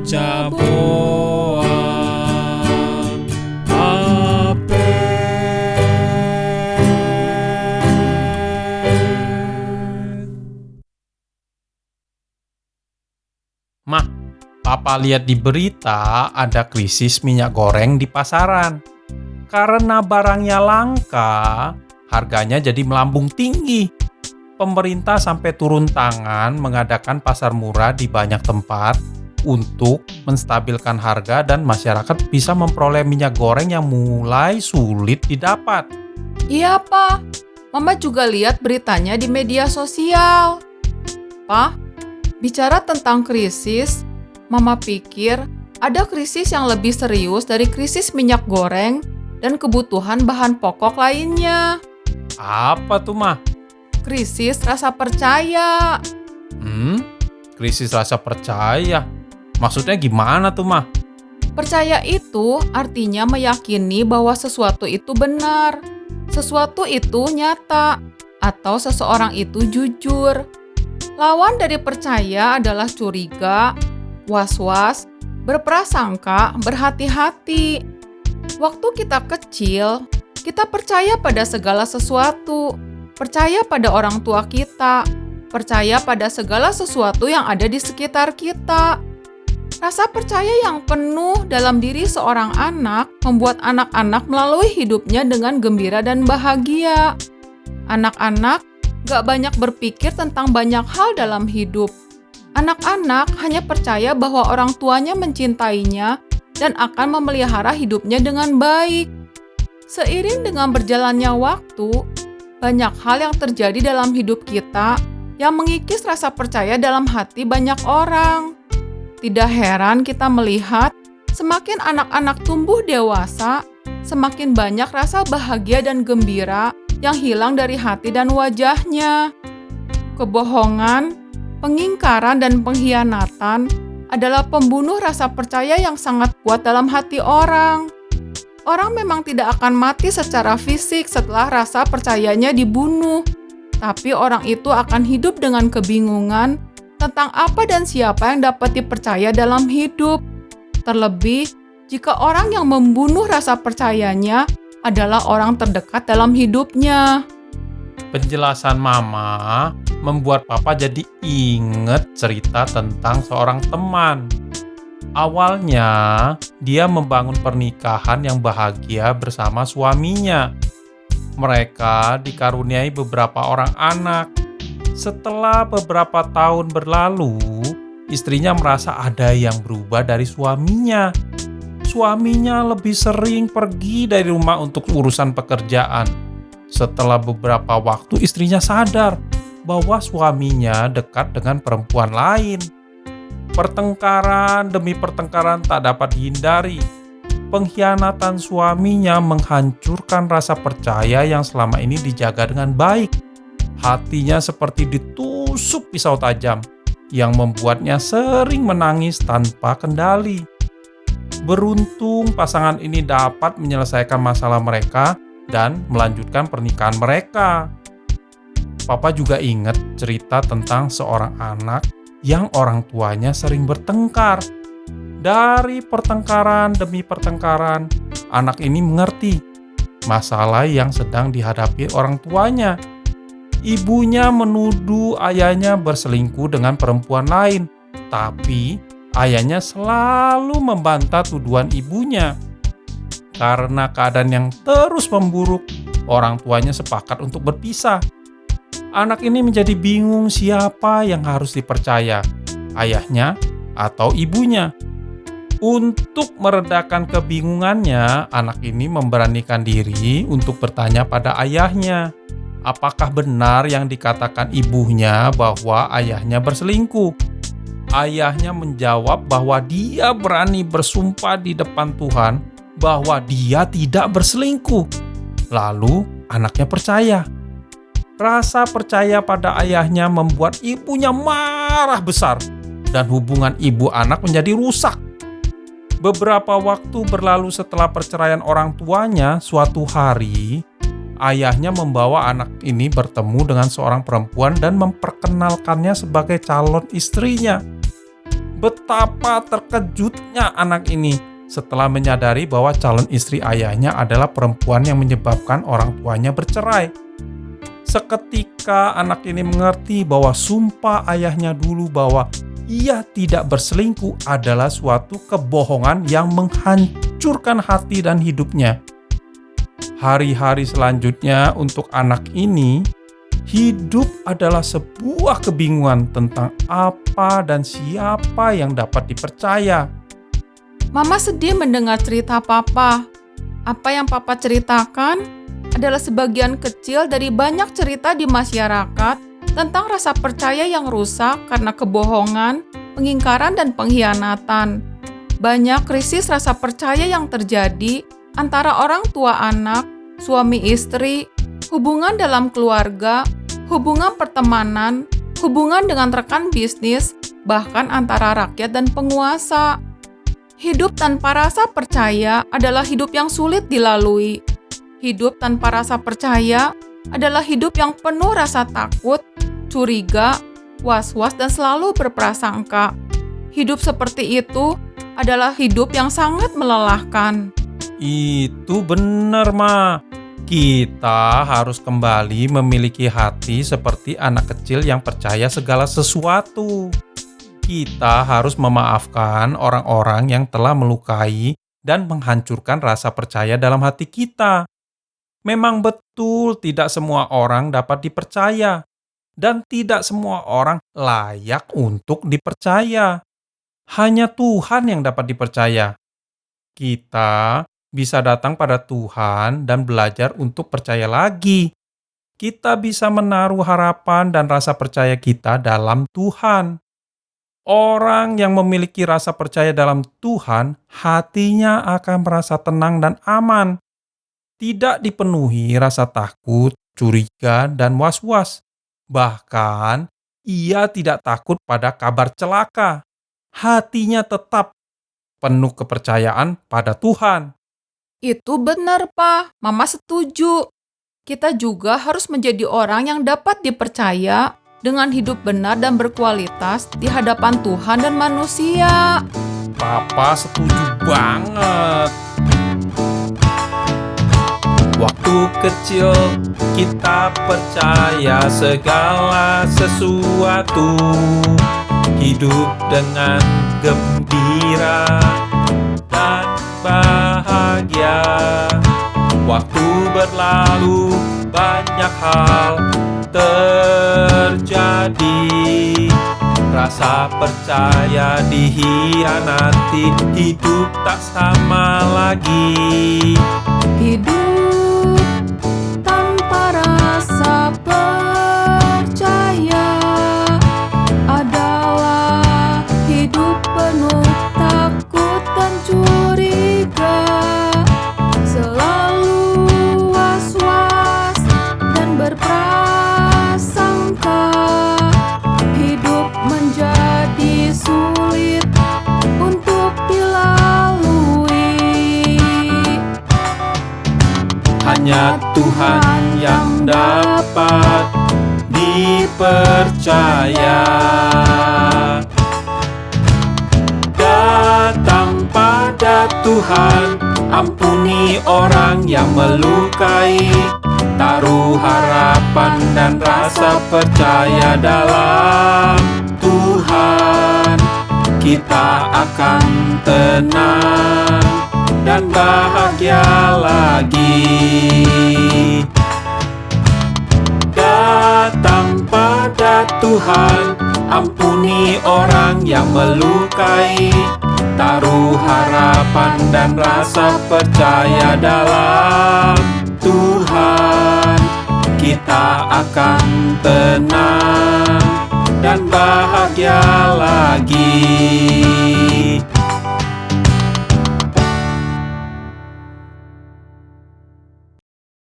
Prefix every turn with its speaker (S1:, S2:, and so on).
S1: Jaboa Ape.
S2: Mah, Papa lihat di berita ada krisis minyak goreng di pasaran. Karena barangnya langka, harganya jadi melambung tinggi. Pemerintah sampai turun tangan mengadakan pasar murah di banyak tempat untuk menstabilkan harga dan masyarakat bisa memperoleh minyak goreng yang mulai sulit didapat.
S3: Iya, Pak. Mama juga lihat beritanya di media sosial. Pak, bicara tentang krisis, Mama pikir ada krisis yang lebih serius dari krisis minyak goreng dan kebutuhan bahan pokok lainnya.
S2: Apa tuh, Mah?
S3: Krisis rasa percaya.
S2: Krisis rasa percaya? Maksudnya gimana tuh, Mah?
S3: Percaya itu artinya meyakini bahwa sesuatu itu benar, sesuatu itu nyata, atau seseorang itu jujur. Lawan dari percaya adalah curiga, was-was, berprasangka, berhati-hati. Waktu kita kecil, kita percaya pada segala sesuatu, percaya pada orang tua kita, percaya pada segala sesuatu yang ada di sekitar kita. Rasa percaya yang penuh dalam diri seorang anak membuat anak-anak melalui hidupnya dengan gembira dan bahagia. Anak-anak gak banyak berpikir tentang banyak hal dalam hidup. Anak-anak hanya percaya bahwa orang tuanya mencintainya dan akan memelihara hidupnya dengan baik. Seiring dengan berjalannya waktu, banyak hal yang terjadi dalam hidup kita yang mengikis rasa percaya dalam hati banyak orang. Tidak heran kita melihat semakin anak-anak tumbuh dewasa, semakin banyak rasa bahagia dan gembira yang hilang dari hati dan wajahnya. Kebohongan, pengingkaran, dan pengkhianatan adalah pembunuh rasa percaya yang sangat kuat dalam hati orang. Orang memang tidak akan mati secara fisik setelah rasa percayanya dibunuh, tapi orang itu akan hidup dengan kebingungan tentang apa dan siapa yang dapat dipercaya dalam hidup. Terlebih, jika orang yang membunuh rasa percayanya adalah orang terdekat dalam hidupnya.
S2: Penjelasan Mama membuat Papa jadi inget cerita tentang seorang teman. Awalnya, dia membangun pernikahan yang bahagia bersama suaminya. Mereka dikaruniai beberapa orang anak. Setelah beberapa tahun berlalu, istrinya merasa ada yang berubah dari suaminya. Suaminya lebih sering pergi dari rumah untuk urusan pekerjaan. Setelah beberapa waktu, istrinya sadar bahwa suaminya dekat dengan perempuan lain. Pertengkaran demi pertengkaran tak dapat dihindari. Pengkhianatan suaminya menghancurkan rasa percaya yang selama ini dijaga dengan baik. Hatinya seperti ditusuk pisau tajam yang membuatnya sering menangis tanpa kendali. Beruntung pasangan ini dapat menyelesaikan masalah mereka dan melanjutkan pernikahan mereka. Papa juga ingat cerita tentang seorang anak yang orang tuanya sering bertengkar. Dari pertengkaran demi pertengkaran, anak ini mengerti masalah yang sedang dihadapi orang tuanya. Ibunya menuduh ayahnya berselingkuh dengan perempuan lain, tapi ayahnya selalu membantah tuduhan ibunya. Karena keadaan yang terus memburuk, orang tuanya sepakat untuk berpisah. Anak ini menjadi bingung siapa yang harus dipercaya, ayahnya atau ibunya. Untuk meredakan kebingungannya, anak ini memberanikan diri untuk bertanya pada ayahnya. Apakah benar yang dikatakan ibunya bahwa ayahnya berselingkuh? Ayahnya menjawab bahwa dia berani bersumpah di depan Tuhan bahwa dia tidak berselingkuh. Lalu anaknya percaya. Rasa percaya pada ayahnya membuat ibunya marah besar dan hubungan ibu anak menjadi rusak. Beberapa waktu berlalu setelah perceraian orang tuanya, suatu hari ayahnya membawa anak ini bertemu dengan seorang perempuan dan memperkenalkannya sebagai calon istrinya. Betapa terkejutnya anak ini setelah menyadari bahwa calon istri ayahnya adalah perempuan yang menyebabkan orang tuanya bercerai. Seketika anak ini mengerti bahwa sumpah ayahnya dulu bahwa ia tidak berselingkuh adalah suatu kebohongan yang menghancurkan hati dan hidupnya. Hari-hari selanjutnya untuk anak ini, hidup adalah sebuah kebingungan tentang apa dan siapa yang dapat dipercaya.
S3: Mama sedih mendengar cerita Papa. Apa yang Papa ceritakan adalah sebagian kecil dari banyak cerita di masyarakat tentang rasa percaya yang rusak karena kebohongan, pengingkaran, dan pengkhianatan. Banyak krisis rasa percaya yang terjadi antara orang tua anak, suami istri, hubungan dalam keluarga, hubungan pertemanan, hubungan dengan rekan bisnis, bahkan antara rakyat dan penguasa. Hidup tanpa rasa percaya adalah hidup yang sulit dilalui. Hidup tanpa rasa percaya adalah hidup yang penuh rasa takut, curiga, was-was, dan selalu berprasangka. Hidup seperti itu adalah hidup yang sangat melelahkan.
S2: Itu benar, Ma. Kita harus kembali memiliki hati seperti anak kecil yang percaya segala sesuatu. Kita harus memaafkan orang-orang yang telah melukai dan menghancurkan rasa percaya dalam hati kita. Memang betul tidak semua orang dapat dipercaya, dan tidak semua orang layak untuk dipercaya. Hanya Tuhan yang dapat dipercaya. Kita bisa datang pada Tuhan dan belajar untuk percaya lagi. Kita bisa menaruh harapan dan rasa percaya kita dalam Tuhan. Orang yang memiliki rasa percaya dalam Tuhan, hatinya akan merasa tenang dan aman. Tidak dipenuhi rasa takut, curiga, dan was-was. Bahkan, ia tidak takut pada kabar celaka. Hatinya tetap penuh kepercayaan pada Tuhan.
S3: Itu benar, Pak. Mama setuju. Kita juga harus menjadi orang yang dapat dipercaya dengan hidup benar dan berkualitas di hadapan Tuhan dan manusia.
S2: Papa setuju banget. Waktu kecil kita percaya segala sesuatu, hidup dengan gembira dan bahagia. Waktu berlalu banyak hal terjadi, rasa percaya dikhianati, hidup tak sama lagi.
S3: Hidup tanpa rasa percaya adalah hidup penuh takut dan curiga, selalu was-was dan berprasangka. Hidup menjadi sulit untuk dilalui.
S2: Hanya Tuhan yang dapat dipercaya. Datang pada Tuhan, ampuni orang yang melukai. Taruh harapan dan rasa percaya dalam Tuhan. Kita akan tenang dan bahagia lagi. Datang pada Tuhan, ampuni orang yang melukai. Taruh harapan dan rasa percaya dalam Tuhan. Kita akan tenang dan bahagia lagi.